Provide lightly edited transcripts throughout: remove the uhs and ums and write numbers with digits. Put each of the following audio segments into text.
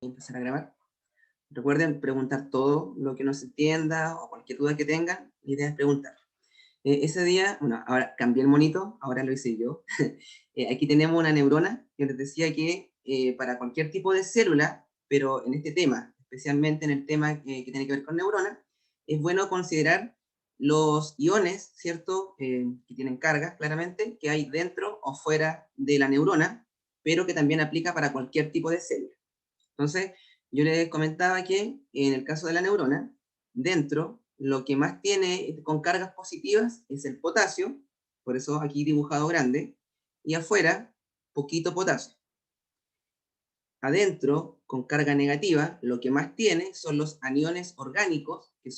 Empezar a grabar. Recuerden preguntar todo lo que no se entienda o cualquier duda que tengan, la idea es preguntar. Ese día, bueno, ahora cambié el monito, ahora lo hice yo. Aquí tenemos una neurona, que les decía que para cualquier tipo de célula, pero en este tema, especialmente en el tema que tiene que ver con neuronas, es bueno considerar los iones, ¿cierto? Que tienen carga, claramente, que hay dentro o fuera de la neurona, pero que también aplica para cualquier tipo de célula. Entonces, yo les comentaba que en el caso de la neurona, dentro, lo que más tiene con cargas positivas es el potasio, por eso aquí dibujado grande, y afuera, poquito potasio. Adentro, con carga negativa, lo que más tiene son los aniones orgánicos, que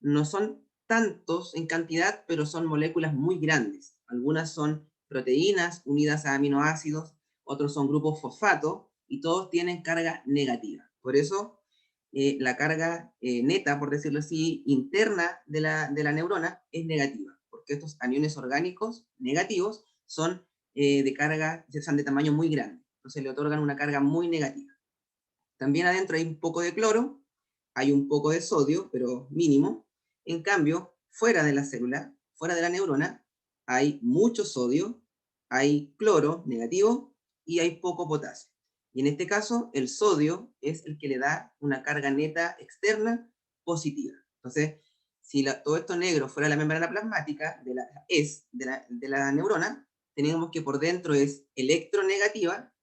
no son tantos en cantidad, pero son moléculas muy grandes. Algunas son proteínas unidas a aminoácidos, otros son grupos fosfato, y todos tienen carga negativa. Por eso, la carga neta, por decirlo así, interna de la neurona es negativa, porque estos aniones orgánicos negativos son de carga, son de tamaño muy grande. Entonces le otorgan una carga muy negativa. También adentro hay un poco de cloro, hay un poco de sodio, pero mínimo. En cambio, fuera de la célula, fuera de la neurona, hay mucho sodio, hay cloro negativo y hay poco potasio. Y en este caso, el sodio es el que le da una carga neta externa positiva. Entonces, si todo esto negro fuera la membrana plasmática de la neurona, tenemos que por dentro es electronegativa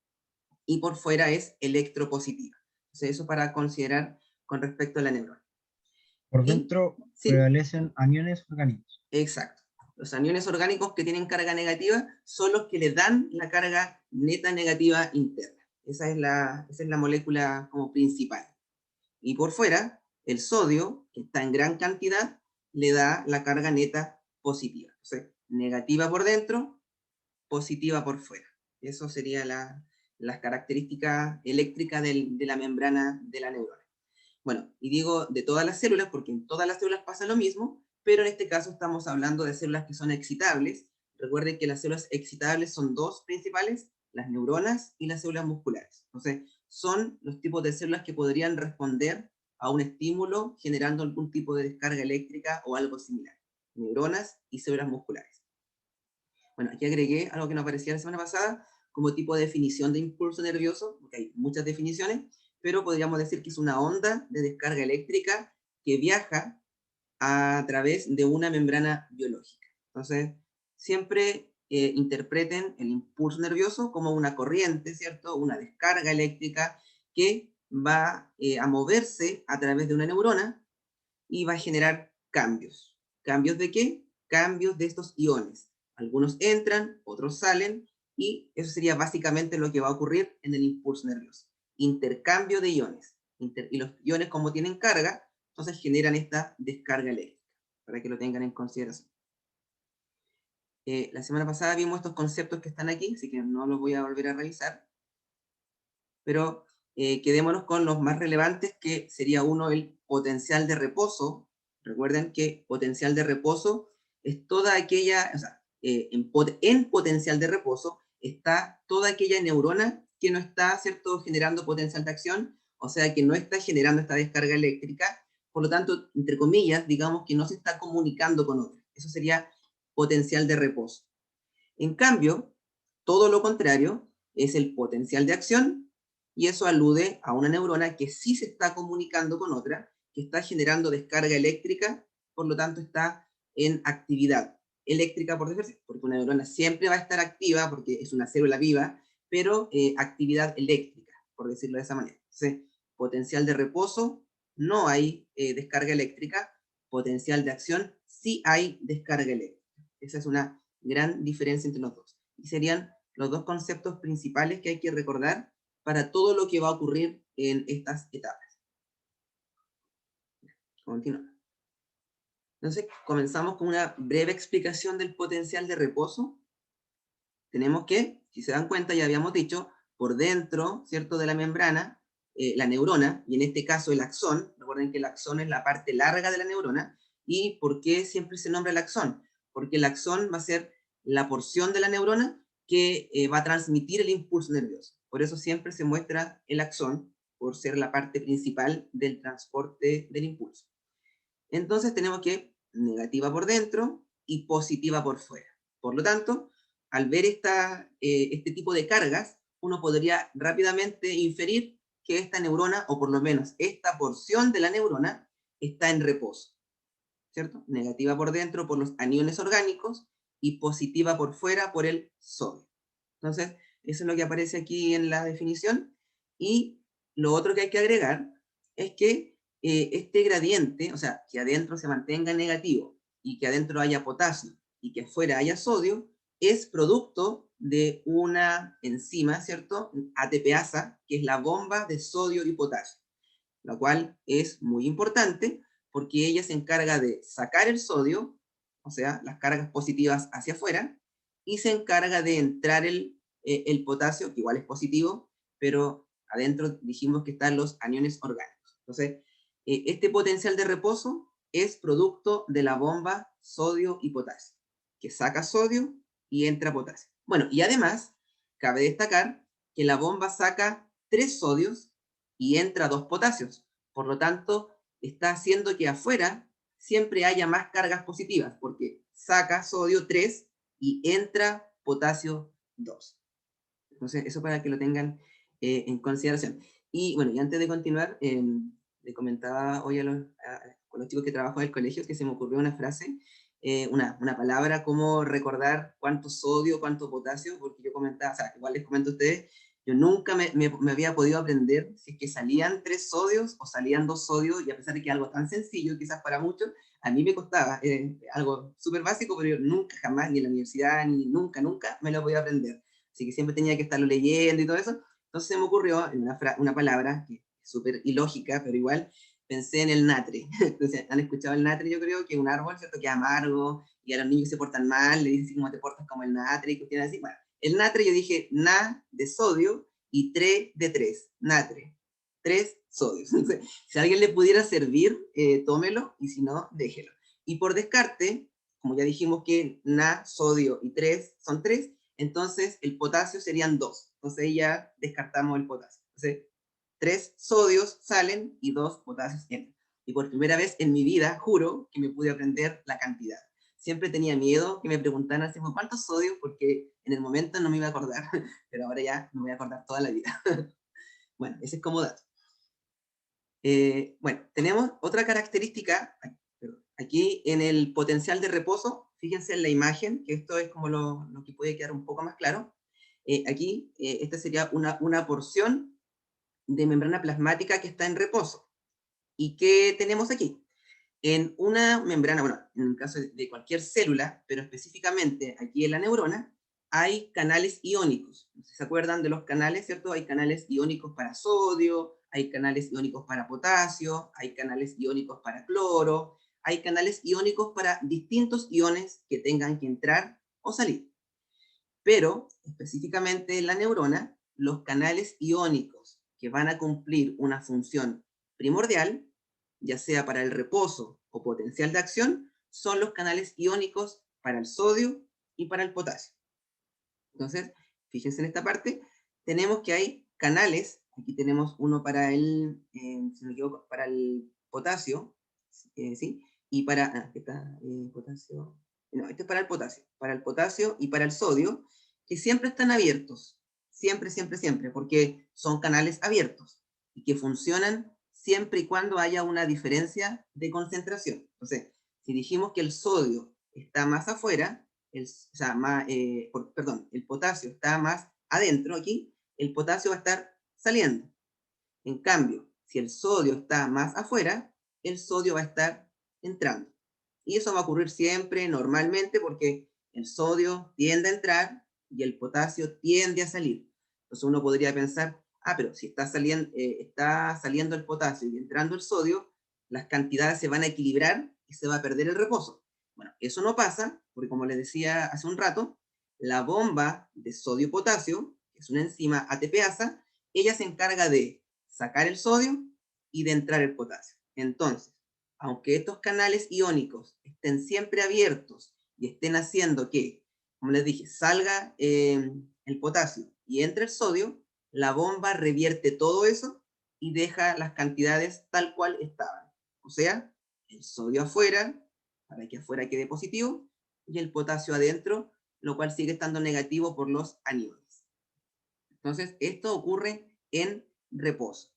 y por fuera es electropositiva. Entonces, eso para considerar con respecto a la neurona. Por Y dentro sí, prevalecen aniones orgánicos. exacto. Los aniones orgánicos que tienen carga negativa son los que le dan la carga neta negativa interna. Esa es la molécula como principal. Y por fuera, el sodio, que está en gran cantidad, le da la carga neta positiva. Entonces, negativa por dentro, positiva por fuera. Eso sería las características eléctricas de la membrana de la neurona. Bueno, y digo de todas las células porque en todas las células pasa lo mismo, pero en este caso estamos hablando de células que son excitables. Recuerden que las células excitables son dos principales, las neuronas y las células musculares. Entonces, son los tipos de células que podrían responder a un estímulo generando algún tipo de descarga eléctrica o algo similar. Neuronas y células musculares. Bueno, aquí agregué algo que no aparecía la semana pasada, como tipo de definición de impulso nervioso, porque hay muchas definiciones, pero podríamos decir que es una onda de descarga eléctrica que viaja a través de una membrana biológica. Entonces, siempre interpreten el impulso nervioso como una corriente, ¿cierto? Una descarga eléctrica que va a moverse a través de una neurona y va a generar cambios. ¿Cambios de qué? Cambios de estos iones. Algunos entran, otros salen, y eso sería básicamente lo que va a ocurrir en el impulso nervioso. Intercambio de iones. Y los iones, como tienen carga, entonces generan esta descarga eléctrica, para que lo tengan en consideración. La semana pasada vimos estos conceptos que están aquí, así que no los voy a volver a revisar, pero quedémonos con los más relevantes, que sería uno, el potencial de reposo. Recuerden que potencial de reposo es toda aquella, o sea, en potencial de reposo está toda aquella neurona que no está, ¿cierto?, generando potencial de acción, o sea, que no está generando esta descarga eléctrica, por lo tanto, entre comillas, digamos que no se está comunicando con otra. Eso sería potencial de reposo. En cambio, todo lo contrario es el potencial de acción, y eso alude a una neurona que sí se está comunicando con otra, que está generando descarga eléctrica, por lo tanto está en actividad eléctrica por defecto, porque una neurona siempre va a estar activa porque es una célula viva, pero actividad eléctrica, por decirlo de esa manera. Entonces, potencial de reposo, no hay descarga eléctrica; potencial de acción, sí hay descarga eléctrica. Esa es una gran diferencia entre los dos. Y serían los dos conceptos principales que hay que recordar para todo lo que va a ocurrir en estas etapas. Continuamos. Entonces, comenzamos con una breve explicación del potencial de reposo. Tenemos que, si se dan cuenta, ya habíamos dicho, por dentro, ¿cierto?, de la membrana, la neurona, y en este caso el axón. Recuerden que el axón es la parte larga de la neurona. ¿Y por qué siempre se nombra el axón? Porque el axón va a ser la porción de la neurona que va a transmitir el impulso nervioso. Por eso siempre se muestra el axón. por ser la parte principal del transporte del impulso. Entonces tenemos que negativa por dentro y positiva por fuera. Por lo tanto, al ver este tipo de cargas, uno podría rápidamente inferir que esta neurona, o por lo menos esta porción de la neurona, está en reposo, ¿cierto? Negativa por dentro por los aniones orgánicos y positiva por fuera por el sodio. Entonces, eso es lo que aparece aquí en la definición. Y lo otro que hay que agregar es que este gradiente, o sea, que adentro se mantenga negativo y que adentro haya potasio y que afuera haya sodio, es producto de una enzima, ¿cierto? ATPasa, que es la bomba de sodio y potasio, la cual es muy importante porque ella se encarga de sacar el sodio, o sea, las cargas positivas hacia afuera, y se encarga de entrar el potasio, que igual es positivo, pero adentro dijimos que están los aniones orgánicos. Entonces, este potencial de reposo es producto de la bomba sodio y potasio, que saca sodio y entra potasio. Bueno, y además, cabe destacar que la bomba saca 3 sodios y entra 2 potasios. Por lo tanto, está haciendo que afuera siempre haya más cargas positivas, porque saca sodio 3 y entra potasio 2. Entonces, eso para que lo tengan en consideración. Y bueno, y antes de continuar, le comentaba hoy con los chicos que trabajo en el colegio que se me ocurrió una frase, una palabra, cómo recordar cuánto sodio, cuánto potasio, porque yo comentaba, o sea, igual les comento a ustedes, yo nunca me había podido aprender si es que salían 3 sodios o salían 2 sodios, y a pesar de que es algo tan sencillo, quizás para muchos, a mí me costaba, algo súper básico, pero yo nunca, jamás, ni en la universidad, ni nunca me lo podía aprender. Así que siempre tenía que estarlo leyendo y todo eso. Entonces se me ocurrió en una palabra que es súper ilógica, pero igual pensé en el natre. Entonces, han escuchado el natre, yo creo que es un árbol, ¿cierto? Que es amargo, y a los niños que se portan mal, le dicen así como te portas como el natre, y cuestiones así. Bueno, el natre yo dije na de sodio y tre de 3, natre. 3 sodios. Entonces, si a alguien le pudiera servir, tómelo, y si no, déjelo. Y por descarte, como ya dijimos que na, sodio y 3 son 3, entonces el potasio serían 2. Entonces ya descartamos el potasio. Entonces, 3 sodios salen y 2 potasios entran. Y por primera vez en mi vida, juro que me pude aprender la cantidad. Siempre tenía miedo que me preguntaran así, ¿cuántos sodios? Porque en el momento no me iba a acordar, pero ahora ya me voy a acordar toda la vida. Bueno, ese es como dato. Bueno, tenemos otra característica aquí en el potencial de reposo. Fíjense en la imagen, que esto es como lo que puede quedar un poco más claro. Aquí, esta sería una porción de membrana plasmática que está en reposo. ¿Y qué tenemos aquí? En una membrana, bueno, en el caso de cualquier célula, pero específicamente aquí en la neurona, hay canales iónicos. No sé si se acuerdan de los canales, ¿cierto? Hay canales iónicos para sodio, hay canales iónicos para potasio, hay canales iónicos para cloro, hay canales iónicos para distintos iones que tengan que entrar o salir. Pero, específicamente en la neurona, los canales iónicos que van a cumplir una función primordial, ya sea para el reposo o potencial de acción, son los canales iónicos para el sodio y para el potasio. Entonces, fíjense en esta parte, tenemos que hay canales, aquí tenemos uno para si no me equivoco, para el potasio, ¿sí? Y potasio, no, este es para el potasio y para el sodio, que siempre están abiertos, siempre, siempre, siempre, porque son canales abiertos y que funcionan siempre y cuando haya una diferencia de concentración. Entonces, si dijimos que el sodio está más afuera, o sea, perdón, el potasio está más adentro aquí, el potasio va a estar saliendo. En cambio, si el sodio está más afuera, el sodio va a estar entrando. Y eso va a ocurrir siempre, normalmente, porque el sodio tiende a entrar y el potasio tiende a salir. Entonces uno podría pensar, pero si está saliendo el potasio y entrando el sodio, las cantidades se van a equilibrar y se va a perder el reposo. Bueno, eso no pasa, porque como les decía hace un rato, la bomba de sodio-potasio, que es una enzima ATPasa, ella se encarga de sacar el sodio y de entrar el potasio. Entonces, aunque estos canales iónicos estén siempre abiertos y estén haciendo que, como les dije, salga el potasio y entre el sodio, la bomba revierte todo eso y deja las cantidades tal cual estaban. O sea, el sodio afuera, para que afuera quede positivo, y el potasio adentro, lo cual sigue estando negativo por los aniones. Entonces, esto ocurre en reposo.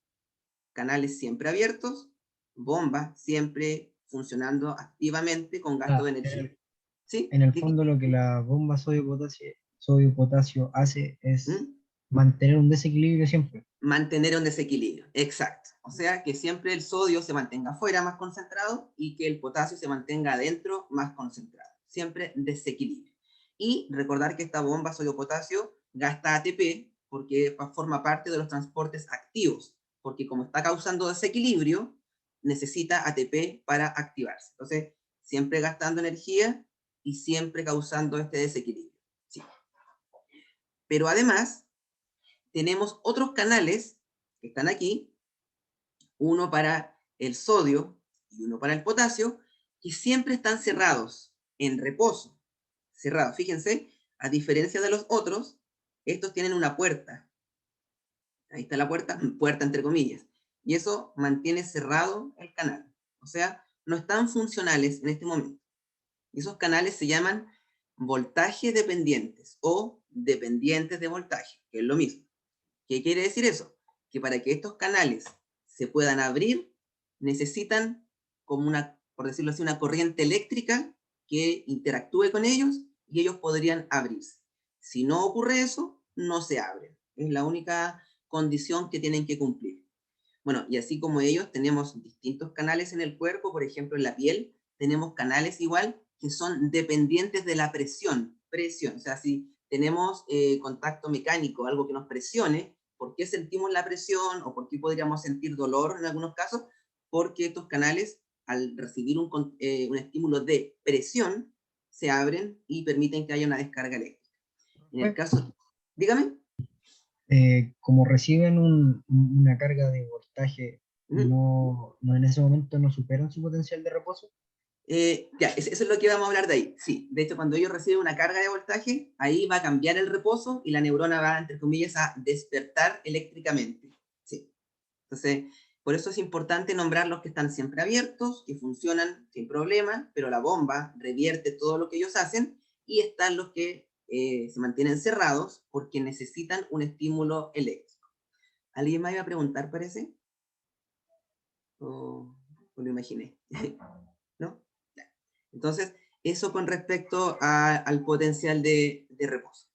Canales siempre abiertos, bomba siempre funcionando activamente con gasto Ah, de energía. ¿Sí? en el fondo lo que la bomba sodio-potasio hace es ¿Mm? mantener un desequilibrio siempre. Mantener un desequilibrio, exacto. O sea, que siempre el sodio se mantenga afuera más concentrado y que el potasio se mantenga adentro más concentrado. Siempre desequilibrio. Y recordar que esta bomba sodio-potasio gasta ATP porque forma parte de los transportes activos, porque como está causando desequilibrio, necesita ATP para activarse. Entonces, siempre gastando energía y siempre causando este desequilibrio. Sí. Pero además, tenemos otros canales que están aquí, uno para el sodio y uno para el potasio, que siempre están cerrados, en reposo. Cerrados, fíjense, a diferencia de los otros, estos tienen una puerta. Ahí está la puerta, puerta entre comillas. Y eso mantiene cerrado el canal. O sea, no están funcionales en este momento. Y esos canales se llaman voltaje dependientes o dependientes de voltaje, que es lo mismo. ¿Qué quiere decir eso? Que para que estos canales se puedan abrir, necesitan como una, por decirlo así, una corriente eléctrica que interactúe con ellos y ellos podrían abrirse. Si no ocurre eso, no se abren. Es la única condición que tienen que cumplir. Bueno, y así como ellos, tenemos distintos canales en el cuerpo, por ejemplo, en la piel, tenemos canales igual que son dependientes de la presión. Presión, o sea, si tenemos contacto mecánico, algo que nos presione, ¿por qué sentimos la presión o por qué podríamos sentir dolor en algunos casos? Porque estos canales, al recibir un estímulo de presión, se abren y permiten que haya una descarga eléctrica. En el Pues, caso, dígame. como reciben una carga de voltaje, ¿Mm? no en ese momento no superan su potencial de reposo. Ya, eso es lo que vamos a hablar de ahí. Sí, de hecho, cuando ellos reciben una carga de voltaje, ahí va a cambiar el reposo y la neurona va, entre comillas, a despertar eléctricamente. Sí. Entonces, por eso es importante nombrar los que están siempre abiertos, que funcionan sin problema, pero la bomba revierte todo lo que ellos hacen, y están los que se mantienen cerrados porque necesitan un estímulo eléctrico. ¿Alguien me iba a preguntar, parece? ¿O lo imaginé? ¿No? Entonces, eso con respecto al potencial de reposo.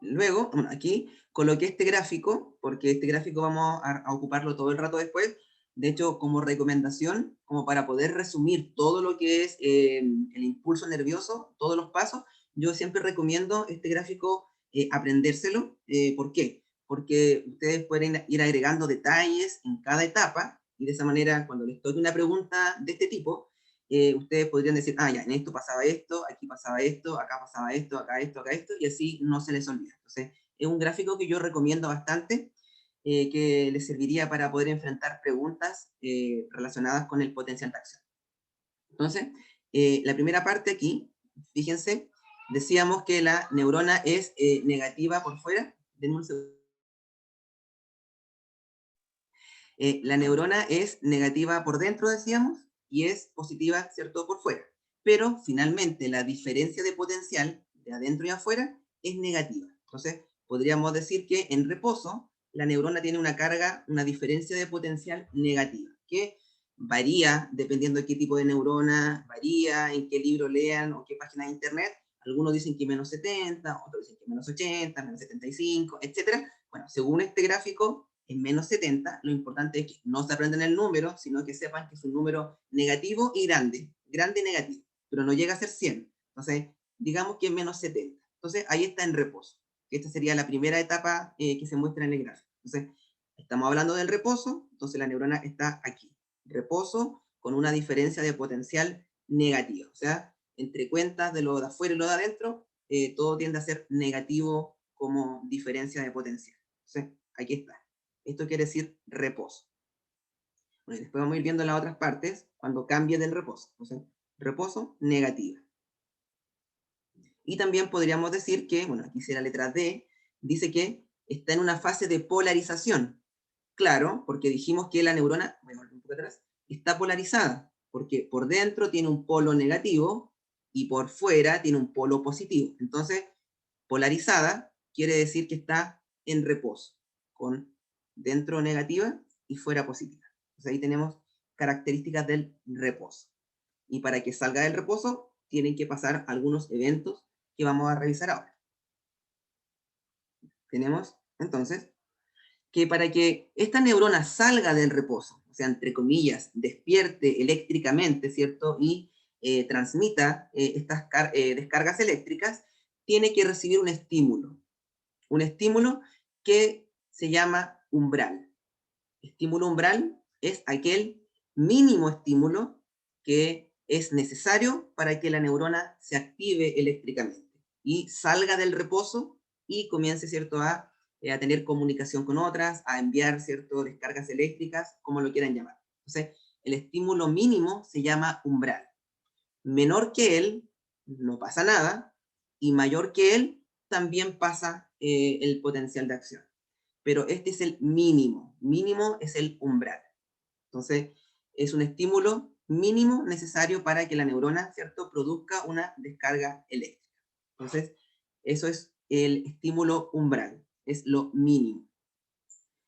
Luego, bueno, aquí coloqué este gráfico, porque este gráfico vamos a ocuparlo todo el rato después, de hecho, como recomendación, como para poder resumir todo lo que es el impulso nervioso, todos los pasos, yo siempre recomiendo este gráfico aprendérselo. ¿Por qué? Porque ustedes pueden ir agregando detalles en cada etapa, y de esa manera, cuando les toque una pregunta de este tipo, ustedes podrían decir, ah, ya, en esto pasaba esto, aquí pasaba esto, acá pasaba esto, acá esto, y así no se les olvida. Entonces, es un gráfico que yo recomiendo bastante, que les serviría para poder enfrentar preguntas relacionadas con el potencial de acción. Entonces, la primera parte aquí, fíjense, decíamos que la neurona es negativa por fuera. Denme un segundo. La neurona es negativa por dentro, decíamos, y es positiva, ¿cierto?, por fuera. Pero finalmente la diferencia de potencial de adentro y afuera es negativa. Entonces, podríamos decir que en reposo la neurona tiene una carga, una diferencia de potencial negativa, que varía dependiendo de qué tipo de neurona, varía en qué libro lean o qué página de internet. Algunos dicen que menos 70, otros dicen que menos 80, menos 75, etc. Bueno, según este gráfico, en menos 70, lo importante es que no se aprendan el número, sino que sepan que es un número negativo y grande, grande y negativo, pero no llega a ser 100. Entonces, digamos que es menos 70. Entonces, ahí está en reposo. Esta sería la primera etapa que se muestra en el gráfico. Entonces, estamos hablando del reposo, entonces la neurona está aquí. Reposo con una diferencia de potencial negativa. O sea, entre cuentas de lo de afuera y lo de adentro, todo tiende a ser negativo como diferencia de potencial. Entonces, aquí está. Esto quiere decir reposo. Bueno, después vamos a ir viendo las otras partes cuando cambie del reposo. Entonces, reposo negativa. Y también podríamos decir que, bueno, aquí será la letra D, dice que está en una fase de polarización. Claro, porque dijimos que la neurona, voy a volver un poco atrás, está polarizada, porque por dentro tiene un polo negativo y por fuera tiene un polo positivo. Entonces, polarizada quiere decir que está en reposo, con dentro negativa y fuera positiva. Entonces ahí tenemos características del reposo. Y para que salga del reposo, tienen que pasar algunos eventos que vamos a revisar ahora. Tenemos, entonces, que para que esta neurona salga del reposo, o sea, entre comillas, despierte eléctricamente, ¿cierto? Y transmita estas descargas eléctricas, tiene que recibir un estímulo. Un estímulo que se llama umbral. Estímulo umbral es aquel mínimo estímulo que es necesario para que la neurona se active eléctricamente y salga del reposo y comience, ¿cierto?, a tener comunicación con otras, a enviar, ¿cierto?, descargas eléctricas, como lo quieran llamar. Entonces, el estímulo mínimo se llama umbral. Menor que él, no pasa nada, y mayor que él, también pasa el potencial de acción. Pero este es el mínimo. Mínimo es el umbral. Entonces, es un estímulo mínimo necesario para que la neurona, ¿cierto?, produzca una descarga eléctrica. Entonces, eso es el estímulo umbral, es lo mínimo.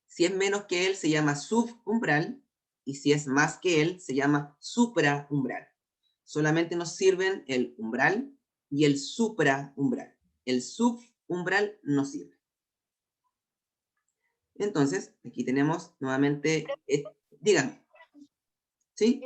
Si es menos que él, se llama subumbral, y si es más que él, se llama supraumbral. Solamente nos sirven el umbral y el supraumbral. El subumbral no sirve. Entonces, aquí tenemos nuevamente, dígame, ¿sí?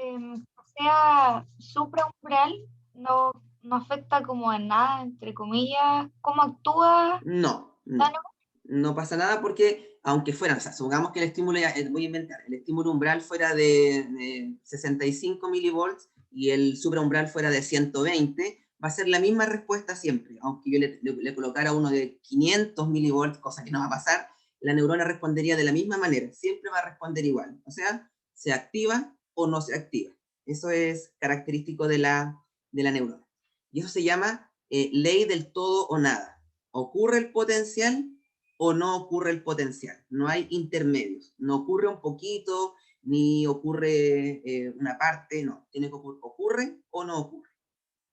O sea, supraumbral no afecta como en nada, entre comillas, cómo actúa. No, Ah, no. No pasa nada porque, aunque fuera, o sea, supongamos que el estímulo, voy a inventar, el estímulo umbral fuera de 65 milivolts y el supraumbral fuera de 120, va a ser la misma respuesta siempre. Aunque yo le colocara uno de 500 milivolts, cosa que no va a pasar, la neurona respondería de la misma manera, siempre va a responder igual. O sea, se activa o no se activa. Eso es característico de la neurona. Y eso se llama ley del todo o nada. ¿Ocurre el potencial o no ocurre el potencial? No hay intermedios. No ocurre un poquito, ni ocurre una parte, no. Tiene que ocurre o no ocurre.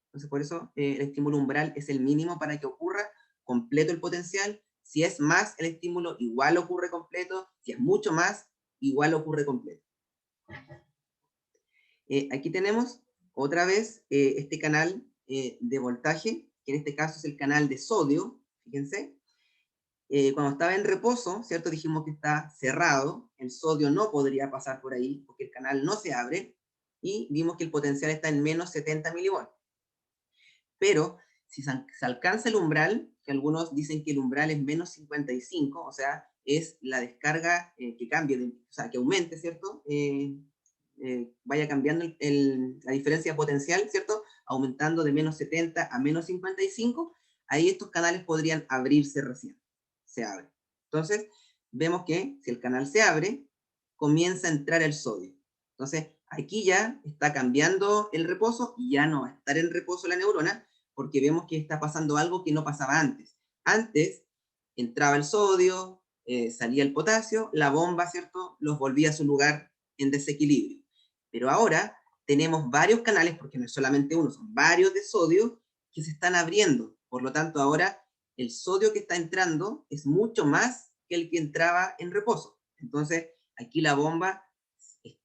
Entonces, por eso el estímulo umbral es el mínimo para que ocurra completo el potencial. Si es más el estímulo, igual ocurre completo. Si es mucho más, igual ocurre completo. Aquí tenemos otra vez este canal de voltaje, que en este caso es el canal de sodio, fíjense. Cuando estaba en reposo, ¿cierto? Dijimos que está cerrado, el sodio no podría pasar por ahí porque el canal no se abre, y vimos que el potencial está en menos 70 milivolts. Pero si se alcanza el umbral, que algunos dicen que el umbral es menos 55, o sea, es la descarga que cambie, o sea, que aumente, ¿cierto? Vaya cambiando la diferencia potencial, ¿cierto? Aumentando de menos 70 a menos 55, ahí estos canales podrían abrirse recién. Se abre. Entonces, vemos que si el canal se abre, comienza a entrar el sodio. Entonces, aquí ya está cambiando el reposo y ya no va a estar en reposo la neurona, porque vemos que está pasando algo que no pasaba antes. Antes entraba el sodio, salía el potasio, la bomba, ¿cierto?, los volvía a su lugar en desequilibrio. Pero ahora tenemos varios canales, porque no es solamente uno, son varios de sodio que se están abriendo. Por lo tanto, ahora el sodio que está entrando es mucho más que el que entraba en reposo. Entonces, aquí la bomba,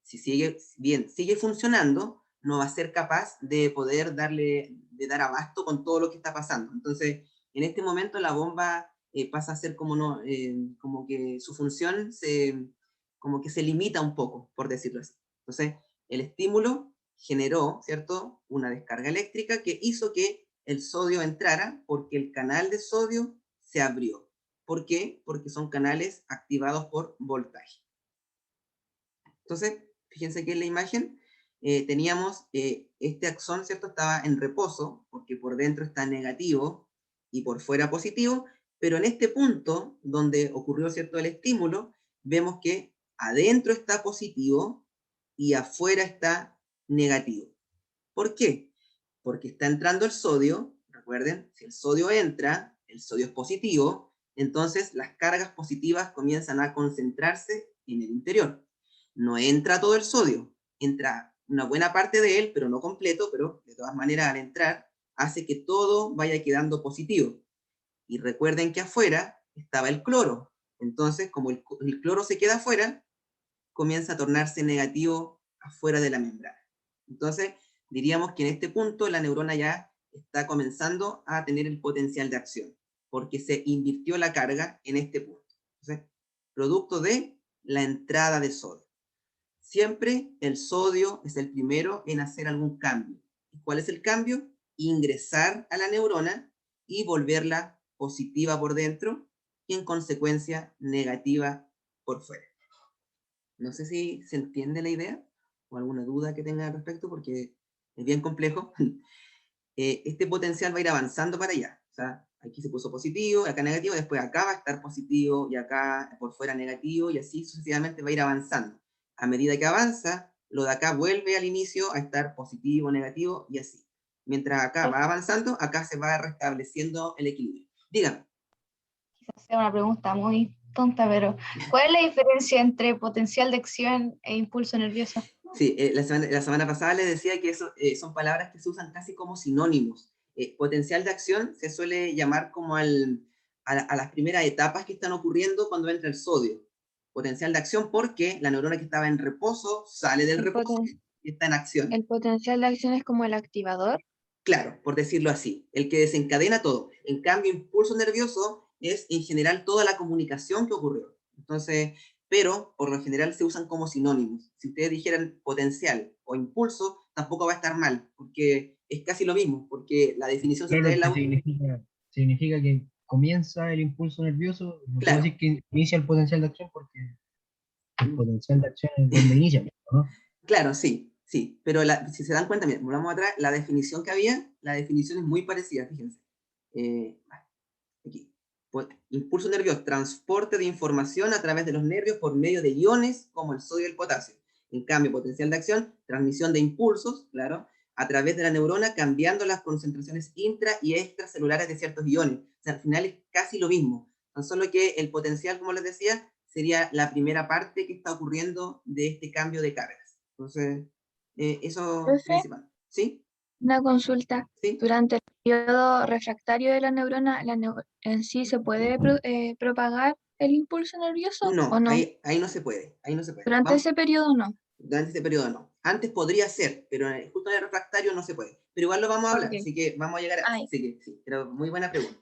si sigue bien, sigue funcionando, no va a ser capaz de poder dar abasto con todo lo que está pasando. Entonces, en este momento la bomba pasa a ser como, no, como que su función como que se limita un poco, por decirlo así. Entonces, el estímulo generó, ¿cierto?, una descarga eléctrica que hizo que el sodio entrara porque el canal de sodio se abrió. ¿Por qué? Porque son canales activados por voltaje. Entonces, fíjense que en la imagen teníamos este axón, ¿cierto? Estaba en reposo, porque por dentro está negativo y por fuera positivo, pero en este punto, donde ocurrió, ¿cierto?, el estímulo, vemos que adentro está positivo y afuera está negativo. ¿Por qué? Porque está entrando el sodio, recuerden, si el sodio entra, el sodio es positivo, entonces las cargas positivas comienzan a concentrarse en el interior. No entra todo el sodio, entra una buena parte de él, pero no completo, pero de todas maneras al entrar hace que todo vaya quedando positivo. Y recuerden que afuera estaba el cloro. Entonces, como el cloro se queda afuera, comienza a tornarse negativo afuera de la membrana. Entonces, diríamos que en este punto la neurona ya está comenzando a tener el potencial de acción, porque se invirtió la carga en este punto. Entonces, producto de la entrada de sodio. Siempre el sodio es el primero en hacer algún cambio. ¿Y cuál es el cambio? Ingresar a la neurona y volverla positiva por dentro y en consecuencia negativa por fuera. No sé si se entiende la idea o alguna duda que tenga al respecto, porque es bien complejo. Este potencial va a ir avanzando para allá. O sea, aquí se puso positivo, acá negativo, después acá va a estar positivo y acá por fuera negativo, y así sucesivamente va a ir avanzando. A medida que avanza, lo de acá vuelve al inicio a estar positivo, negativo y así. Mientras acá va avanzando, acá se va restableciendo el equilibrio. Dígame. Quizás sea una pregunta muy tonta, pero ¿cuál es la diferencia entre potencial de acción e impulso nervioso? Sí, la semana pasada les decía que eso, son palabras que se usan casi como sinónimos. Potencial de acción se suele llamar como a las primeras etapas que están ocurriendo cuando entra el sodio. Potencial de acción porque la neurona que estaba en reposo sale del reposo y está en acción. El potencial de acción es como el activador. Claro, por decirlo así, el que desencadena todo. En cambio, impulso nervioso es en general toda la comunicación que ocurrió. Entonces, pero por lo general se usan como sinónimos. Si ustedes dijeran potencial o impulso, tampoco va a estar mal, porque es casi lo mismo, porque la definición si Claro, ustedes que la... significa que comienza el impulso nervioso, no puedo Claro, decir que inicia el potencial de acción porque el potencial de acción es donde inicia, ¿no? claro, sí, sí, pero si se dan cuenta, miren, volvamos atrás, la definición que había, la definición es muy parecida, fíjense. Aquí. Pues, impulso nervioso, transporte de información a través de los nervios por medio de iones como el sodio y el potasio. En cambio, potencial de acción, transmisión de impulsos, claro, a través de la neurona, cambiando las concentraciones intra- y extracelulares de ciertos iones. O sea, al final es casi lo mismo. Tan solo que el potencial, como les decía, sería la primera parte que está ocurriendo de este cambio de cargas. Entonces, eso Profe, principal. ¿Sí? una consulta. ¿Sí? Durante el periodo refractario de la neurona, en sí se puede propagar el impulso nervioso o No, no. ahí no se puede. Ahí no se puede. Durante Vamos, ese periodo no. durante este periodo no. Antes podría ser, pero justo en el refractario no se puede. Pero igual lo vamos a hablar, Ok. así que vamos a llegar a eso. Ay, Así que sí, pero muy buena pregunta.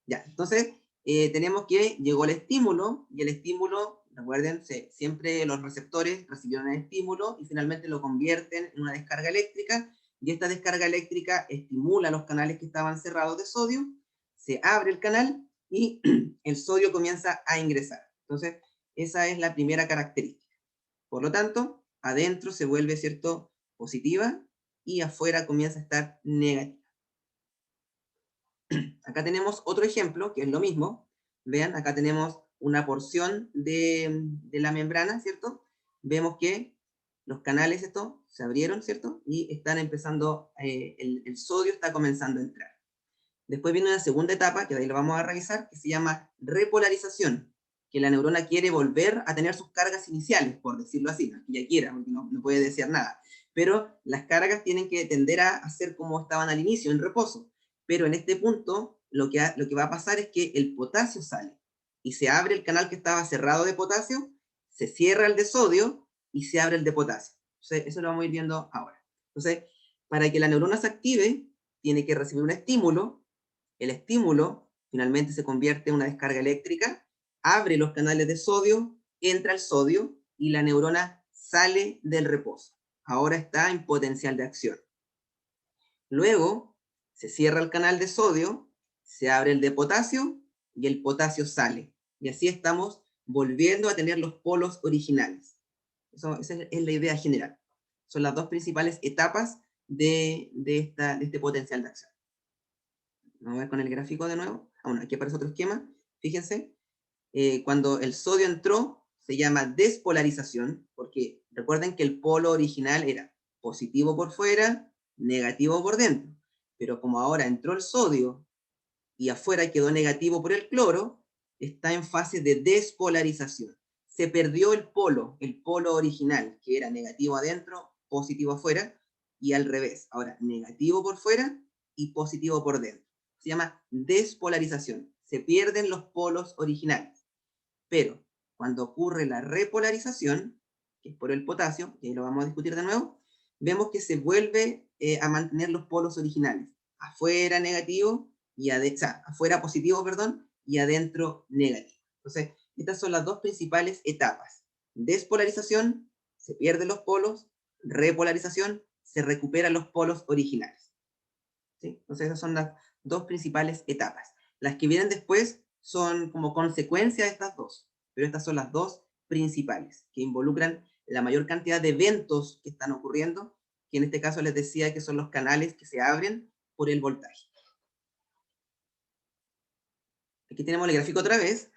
Ya, entonces tenemos que llegó el estímulo, y el estímulo, recuerden, siempre los receptores recibieron el estímulo y finalmente lo convierten en una descarga eléctrica, y esta descarga eléctrica estimula los canales que estaban cerrados de sodio, se abre el canal y el sodio comienza a ingresar. Entonces, esa es la primera característica. Por lo tanto, adentro se vuelve, ¿cierto?, positiva y afuera comienza a estar negativa. Acá tenemos otro ejemplo, que es lo mismo. Vean, acá tenemos una porción de la membrana, ¿cierto? Vemos que los canales estos se abrieron, ¿cierto? Y están empezando, el sodio está comenzando a entrar. Después viene una segunda etapa, que de ahí lo vamos a revisar, que se llama repolarización, que la neurona quiere volver a tener sus cargas iniciales, por decirlo así, no es que ya quiera, porque no puede desear nada, pero las cargas tienen que tender a ser como estaban al inicio, en reposo. Pero en este punto, lo que va a pasar es que el potasio sale, y se abre el canal que estaba cerrado de potasio, se cierra el de sodio, y se abre el de potasio. Entonces, eso lo vamos a ir viendo ahora. Entonces, para que la neurona se active, tiene que recibir un estímulo. El estímulo finalmente se convierte en una descarga eléctrica, abre los canales de sodio, entra el sodio y la neurona sale del reposo. Ahora está en potencial de acción. Luego se cierra el canal de sodio, se abre el de potasio y el potasio sale. Y así estamos volviendo a tener los polos originales. Esa es la idea general. Son las dos principales etapas de este potencial de acción. Vamos a ver con el gráfico de nuevo. Bueno, aquí aparece otro esquema. Fíjense, cuando el sodio entró, se llama despolarización, porque recuerden que el polo original era positivo por fuera, negativo por dentro. Pero como ahora entró el sodio y afuera quedó negativo por el cloro, está en fase de despolarización. se perdió el polo original, que era negativo adentro, positivo afuera, y al revés. Ahora, negativo por fuera y positivo por dentro. Se llama despolarización. Se pierden los polos originales. Pero cuando ocurre la repolarización, que es por el potasio, que lo vamos a discutir de nuevo, vemos que se vuelve a mantener los polos originales. Afuera negativo, afuera positivo, perdón, y adentro negativo. Entonces, estas son las dos principales etapas. Despolarización, se pierden los polos. Repolarización, se recuperan los polos originales. ¿Sí? Entonces, esas son las dos principales etapas. Las que vienen después son como consecuencia de estas dos, pero estas son las dos principales, que involucran la mayor cantidad de eventos que están ocurriendo, que en este caso les decía que son los canales que se abren por el voltaje. Aquí tenemos el gráfico otra vez.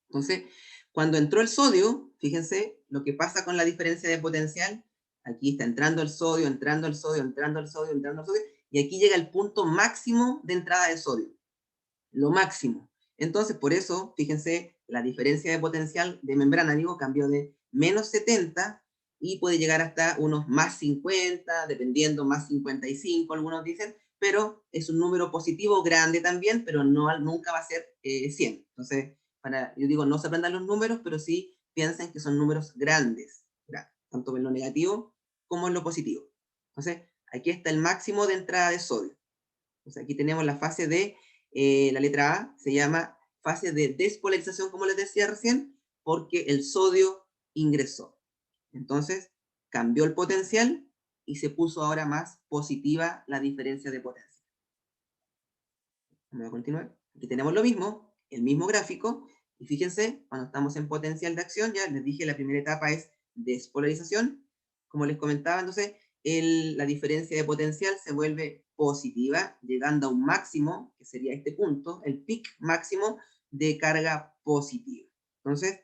Entonces, cuando entró el sodio, fíjense lo que pasa con la diferencia de potencial. Aquí está entrando el sodio, entrando el sodio, entrando el sodio, entrando el sodio, y aquí llega el punto máximo de entrada de sodio. Lo máximo. Entonces, por eso, fíjense, la diferencia de potencial de membrana, digo, cambió de menos 70 y puede llegar hasta unos más 50, dependiendo, más 55, algunos dicen, pero es un número positivo grande también, pero nunca va a ser 100. Entonces, yo digo, no se aprendan los números, pero sí piensen que son números grandes, tanto en lo negativo como en lo positivo. Entonces, aquí está el máximo de entrada de sodio. Entonces, aquí tenemos la fase de la letra A, se llama fase de despolarización, como les decía recién, porque el sodio ingresó. Entonces, cambió el potencial y se puso ahora más positiva la diferencia de potencia. Vamos a continuar. Aquí tenemos lo mismo, el mismo gráfico, y fíjense, cuando estamos en potencial de acción, ya les dije, la primera etapa es despolarización. Como les comentaba, entonces, la diferencia de potencial se vuelve positiva, llegando a un máximo, que sería este punto, el pic máximo de carga positiva. Entonces,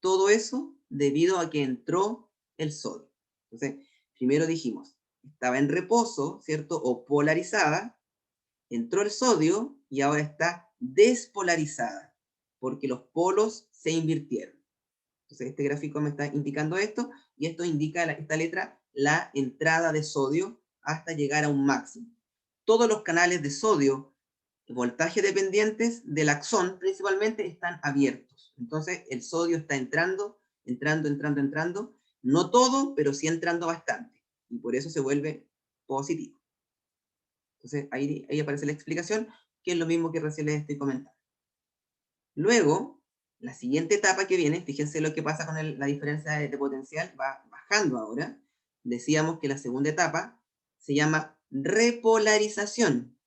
todo eso debido a que entró el sodio. Entonces, primero dijimos, estaba en reposo, ¿cierto? O polarizada, entró el sodio y ahora está despolarizada, porque los polos se invirtieron. Entonces, este gráfico me está indicando esto, y esto indica, esta letra, la entrada de sodio hasta llegar a un máximo. Todos los canales de sodio, voltaje dependientes del axón principalmente, están abiertos. Entonces, el sodio está entrando, no todo, pero sí entrando bastante, y por eso se vuelve positivo. Entonces, ahí aparece la explicación, que es lo mismo que recién les estoy comentando. Luego, la siguiente etapa que viene, fíjense lo que pasa con la diferencia de potencial, va bajando ahora. Decíamos que la segunda etapa se llama repolarización,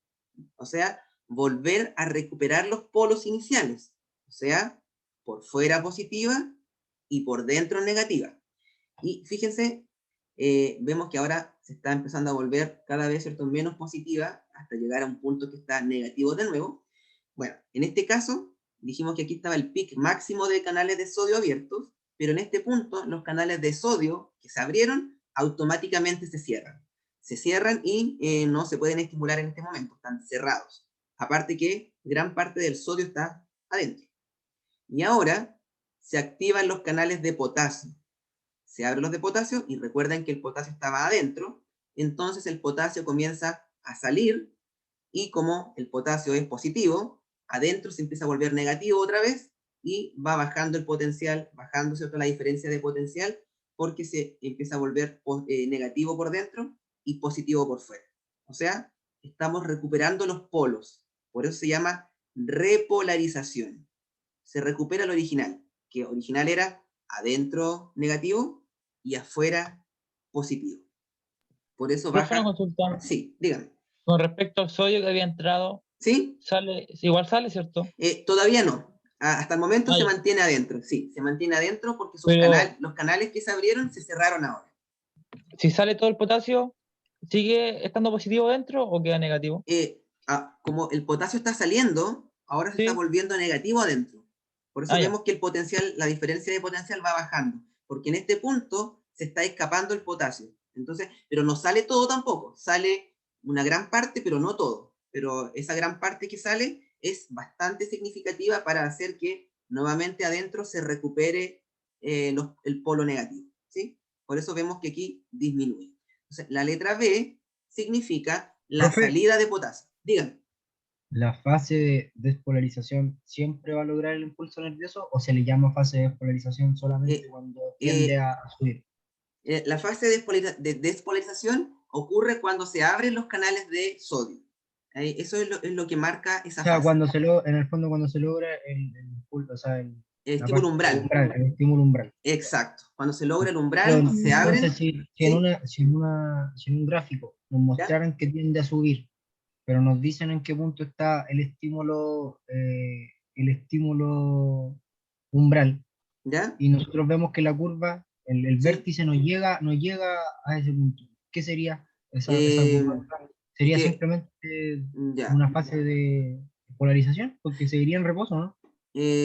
o sea, volver a recuperar los polos iniciales, o sea, por fuera positiva y por dentro negativa. Y fíjense, vemos que ahora se está empezando a volver cada vez, ¿cierto?, menos positiva, hasta llegar a un punto que está negativo de nuevo. Bueno, en este caso, dijimos que aquí estaba el pic máximo de canales de sodio abiertos, pero en este punto los canales de sodio que se abrieron automáticamente se cierran. Se cierran y no se pueden estimular en este momento, están cerrados. Aparte que gran parte del sodio está adentro. Y ahora se activan los canales de potasio. Se abren los de potasio y recuerden que el potasio estaba adentro, entonces el potasio comienza a salir y como el potasio es positivo, adentro se empieza a volver negativo otra vez y va bajando el potencial, bajando, ¿cierto?, la diferencia de potencial, porque se empieza a volver negativo por dentro y positivo por fuera. O sea, estamos recuperando los polos, por eso se llama repolarización. Se recupera el original, que original era adentro negativo y afuera positivo. Por eso Profe, una baja. consulta. Sí, dígame. Con respecto al sodio que había entrado, ¿Sí? igual sale, ¿cierto? Todavía no. Hasta el momento se ya. mantiene adentro. Sí, se mantiene adentro porque Pero los canales que se abrieron se cerraron ahora. si sale todo el potasio, ¿sigue estando positivo dentro o queda negativo? Como el potasio está saliendo, ahora se está Sí. volviendo negativo adentro. Por eso ya. vemos que el potencial, la diferencia de potencial va bajando, porque en este punto se está escapando el potasio. Entonces, pero no sale todo tampoco, sale una gran parte, pero no todo. Pero esa gran parte que sale es bastante significativa para hacer que nuevamente adentro se recupere el polo negativo, ¿sí? Por eso vemos que aquí disminuye. Entonces, la letra B significa la Profe. salida de potasio. Díganme. ¿La fase de despolarización siempre va a lograr el impulso nervioso o se le llama fase de despolarización solamente cuando tiende a subir? La fase de despolarización ocurre cuando se abren los canales de sodio. Eso es lo que marca esa O sea, fase. cuando en el fondo cuando se logra el impulso, o sea, El la estímulo parte umbral. el estímulo umbral. Exacto. Cuando se logra el Pero umbral, se abren. entonces, si en un gráfico nos ¿Ya? mostraran que tiende a subir, pero nos dicen en qué punto está el estímulo umbral, ¿Ya? y nosotros vemos que la curva, el Sí. vértice no llega a ese punto. ¿Qué sería esa Eh, curva? es ¿Sería que, simplemente ya. una fase de polarización? Porque seguiría en reposo, ¿no?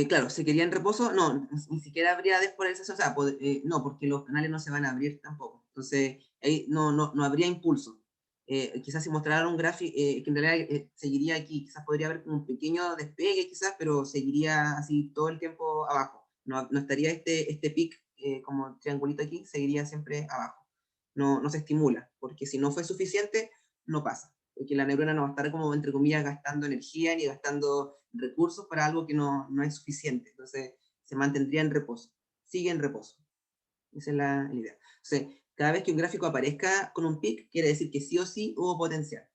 Claro, se quería en reposo, no, ni siquiera habría despolarización, o sea, no, porque los canales no se van a abrir tampoco. Entonces, ahí no habría impulso. Quizás si mostraran un gráfico, que en realidad seguiría aquí, quizás podría haber un pequeño despegue, quizás, pero seguiría así todo el tiempo abajo. No estaría este pic como triangulito aquí, seguiría siempre abajo. No se estimula, porque si no fue suficiente, no pasa. Porque la neurona no va a estar como, entre comillas, gastando energía ni gastando recursos para algo que no es suficiente. Entonces, se mantendría en reposo. Sigue en reposo. Esa es la idea. Entonces, cada vez que un gráfico aparezca con un pic, quiere decir que sí o sí hubo potencial.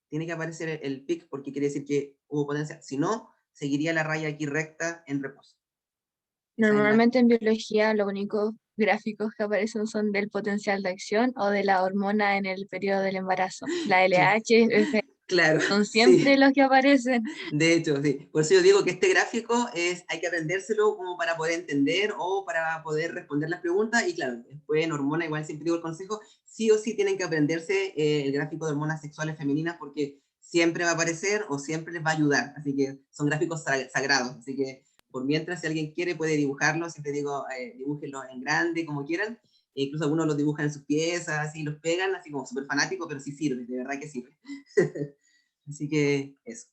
Tiene que aparecer el pic porque quiere decir que hubo potencial. Si no, seguiría la raya aquí recta en reposo. Esa es Normalmente en biología los únicos gráficos que aparecen son del potencial de acción o de la hormona en el periodo del embarazo. La LH, F, Claro, son sí. siempre los que aparecen. De hecho, sí. Por eso yo digo que este gráfico hay que aprendérselo como para poder entender o para poder responder las preguntas. Y claro, después en hormona, igual siempre digo el consejo, sí o sí tienen que aprenderse el gráfico de hormonas sexuales femeninas porque siempre va a aparecer o siempre les va a ayudar. Así que son gráficos sagrados. Así que por mientras, si alguien quiere, puede dibujarlo. Siempre digo, dibújenlo en grande, como quieran. Incluso algunos los dibujan en sus piezas, así los pegan, así como súper fanático, pero sí sirve, de verdad que sirve. Así que eso.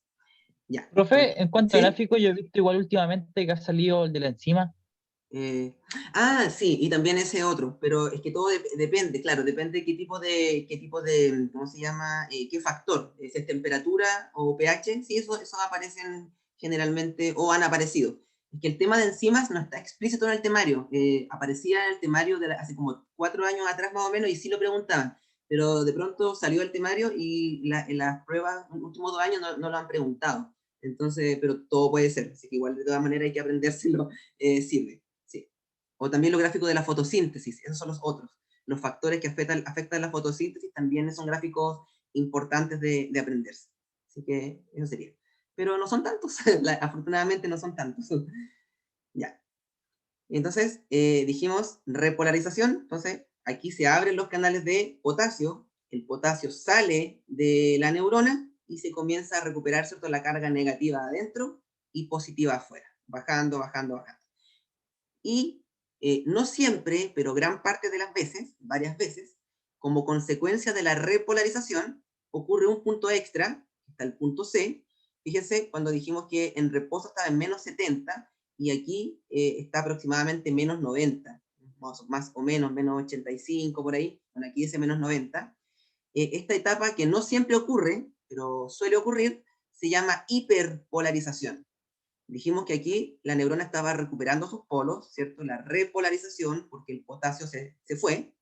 Ya. Profe, en cuanto a ¿Sí? gráfico, yo he visto igual últimamente que ha salido el de la enzima. Sí, y también ese otro, pero es que todo depende, claro, depende qué tipo de, ¿cómo se llama? Qué factor, si es temperatura o pH, sí, eso aparecen generalmente, o han aparecido. Es que el tema de enzimas no está explícito en el temario, aparecía en el temario hace como 4 años atrás más o menos, y sí lo preguntaban, pero de pronto salió el temario y en las pruebas, en los últimos 2 años no lo han preguntado. Entonces, pero todo puede ser, así que igual de todas maneras hay que aprendérselo, sirve. Sí. O también los gráficos de la fotosíntesis, esos son los otros. Los factores que afectan la fotosíntesis también son gráficos importantes de aprenderse. Así que eso sería. Pero no son tantos, afortunadamente no son tantos. Ya. Entonces, dijimos repolarización, entonces aquí se abren los canales de potasio, el potasio sale de la neurona y se comienza a recuperar, ¿cierto?, la carga negativa adentro y positiva afuera, bajando, bajando, bajando. Y no siempre, pero gran parte de las veces, varias veces, como consecuencia de la repolarización, ocurre un punto extra, está el punto C. Fíjense, cuando dijimos que en reposo estaba en menos 70, y aquí está aproximadamente menos 90, más o menos 85 por ahí, bueno, aquí dice menos 90. Esta etapa que no siempre ocurre, pero suele ocurrir, se llama hiperpolarización. Dijimos que aquí la neurona estaba recuperando sus polos, ¿cierto? La repolarización, porque el potasio se fue,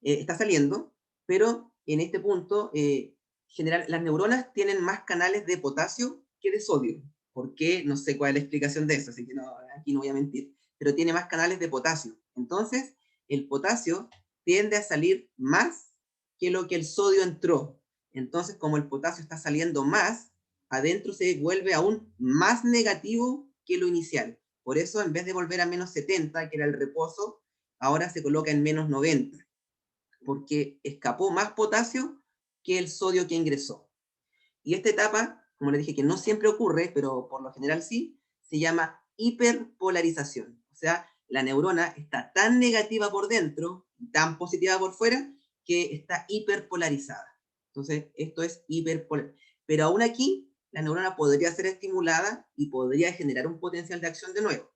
está saliendo, pero en este punto, general, las neuronas tienen más canales de potasio que de sodio. ¿Por qué? No sé cuál es la explicación de eso, así que aquí no voy a mentir, pero tiene más canales de potasio. Entonces, el potasio tiende a salir más que lo que el sodio entró. Entonces, como el potasio está saliendo más, adentro se vuelve aún más negativo que lo inicial. Por eso, en vez de volver a menos 70, que era el reposo, ahora se coloca en menos 90, porque escapó más potasio que el sodio que ingresó. Y esta etapa, como les dije, que no siempre ocurre, pero por lo general sí, se llama hiperpolarización. O sea, la neurona está tan negativa por dentro, tan positiva por fuera, que está hiperpolarizada. Entonces, esto es hiperpolarizado. Pero aún aquí la neurona podría ser estimulada y podría generar un potencial de acción de nuevo,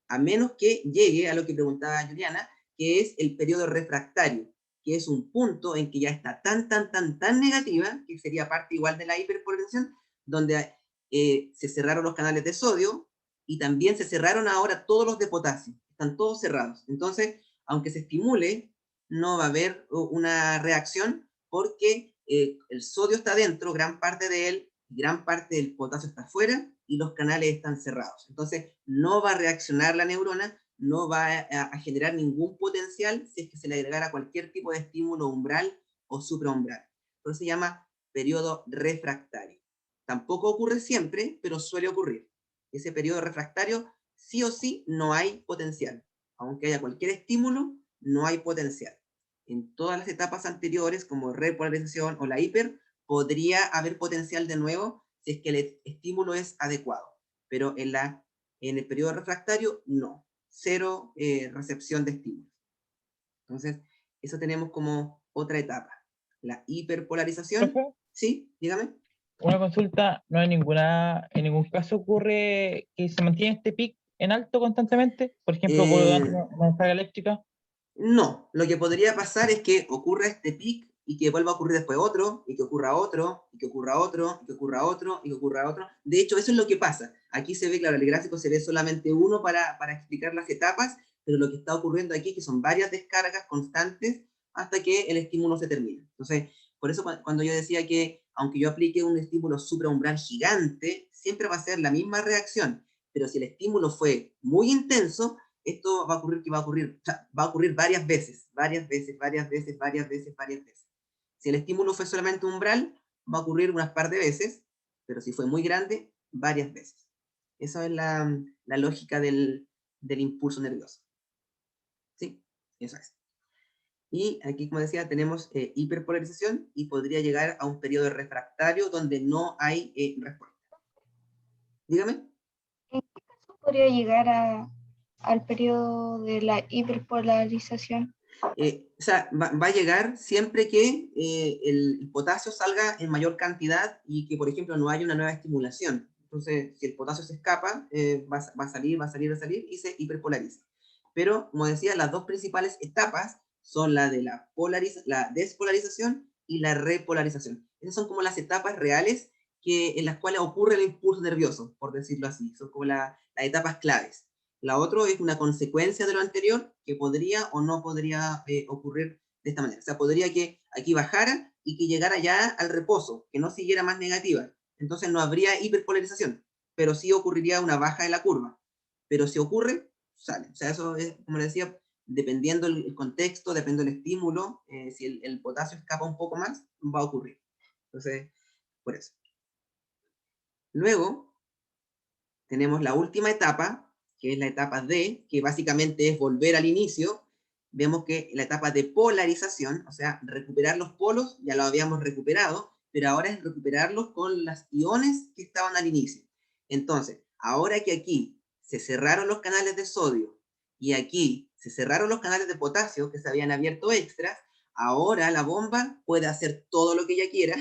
a menos que llegue a lo que preguntaba Juliana, que es el periodo refractario, que es un punto en que ya está tan negativa, que sería parte igual de la hiperpolarización, donde se cerraron los canales de sodio y también se cerraron ahora todos los de potasio, están todos cerrados. Entonces, aunque se estimule, no va a haber una reacción porque el sodio está dentro, gran parte de él, gran parte del potasio está afuera y los canales están cerrados. Entonces, no va a reaccionar la neurona, no va a generar ningún potencial si es que se le agregara cualquier tipo de estímulo umbral o supraumbral. Por eso se llama periodo refractario. Tampoco ocurre siempre, pero suele ocurrir. Ese periodo refractario, sí o sí, no hay potencial. Aunque haya cualquier estímulo, no hay potencial. En todas las etapas anteriores, como repolarización o la hiper, podría haber potencial de nuevo si es que el estímulo es adecuado. Pero en el periodo refractario, no. Cero recepción de estímulos. Entonces, eso tenemos como otra etapa. La hiperpolarización. ¿Profe? ¿Sí? Dígame. Una consulta, no hay en ningún caso ocurre que se mantiene este pic en alto constantemente, por ejemplo, durante una descarga eléctrica. No, lo que podría pasar es que ocurra este pic y que vuelva a ocurrir después otro, y que ocurra otro, y que ocurra otro, y que ocurra otro, y que ocurra otro. De hecho, eso es lo que pasa. Aquí se ve, claro, el gráfico se ve solamente uno para explicar las etapas, pero lo que está ocurriendo aquí es que son varias descargas constantes hasta que el estímulo se termina. Entonces, por eso cuando yo decía que aunque yo aplique un estímulo supraumbral gigante, siempre va a ser la misma reacción, pero si el estímulo fue muy intenso, esto va a ocurrir varias veces. Si el estímulo fue solamente umbral, va a ocurrir unas par de veces, pero si fue muy grande, varias veces. Esa es la lógica del impulso nervioso. ¿Sí? Eso es. Y aquí, como decía, tenemos hiperpolarización y podría llegar a un periodo refractario donde no hay respuesta. Dígame. ¿En qué caso podría llegar al periodo de la hiperpolarización? O sea, va a llegar siempre que el potasio salga en mayor cantidad y que, por ejemplo, no haya una nueva estimulación. Entonces, si el potasio se escapa, va a salir y se hiperpolariza. Pero, como decía, las dos principales etapas son la de la despolarización y la repolarización. Esas son como las etapas reales en las cuales ocurre el impulso nervioso, por decirlo así. Son como las etapas claves. La otra es una consecuencia de lo anterior que podría o no podría ocurrir de esta manera. O sea, podría que aquí bajara y que llegara ya al reposo, que no siguiera más negativa. Entonces no habría hiperpolarización, pero sí ocurriría una baja de la curva. Pero si ocurre, sale. O sea, eso es, como les decía, dependiendo el contexto, depende del estímulo, si el potasio escapa un poco más, va a ocurrir. Entonces, por eso. Luego, tenemos la última etapa, que es la etapa D, que básicamente es volver al inicio. Vemos que la etapa de polarización, o sea, recuperar los polos, ya lo habíamos recuperado, pero ahora es recuperarlos con las iones que estaban al inicio. Entonces, ahora que aquí se cerraron los canales de sodio y aquí se cerraron los canales de potasio que se habían abierto extras, ahora la bomba puede hacer todo lo que ella quiera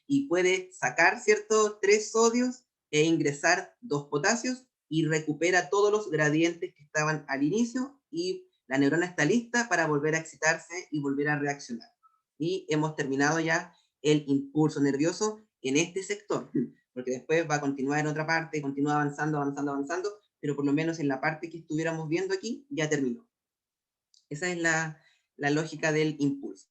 y puede sacar, ¿cierto?, 3 sodios e ingresar 2 potasios y recupera todos los gradientes que estaban al inicio y la neurona está lista para volver a excitarse y volver a reaccionar. Y hemos terminado ya el impulso nervioso en este sector, porque después va a continuar en otra parte, continúa avanzando, pero por lo menos en la parte que estuviéramos viendo aquí ya terminó. Esa es la lógica del impulso.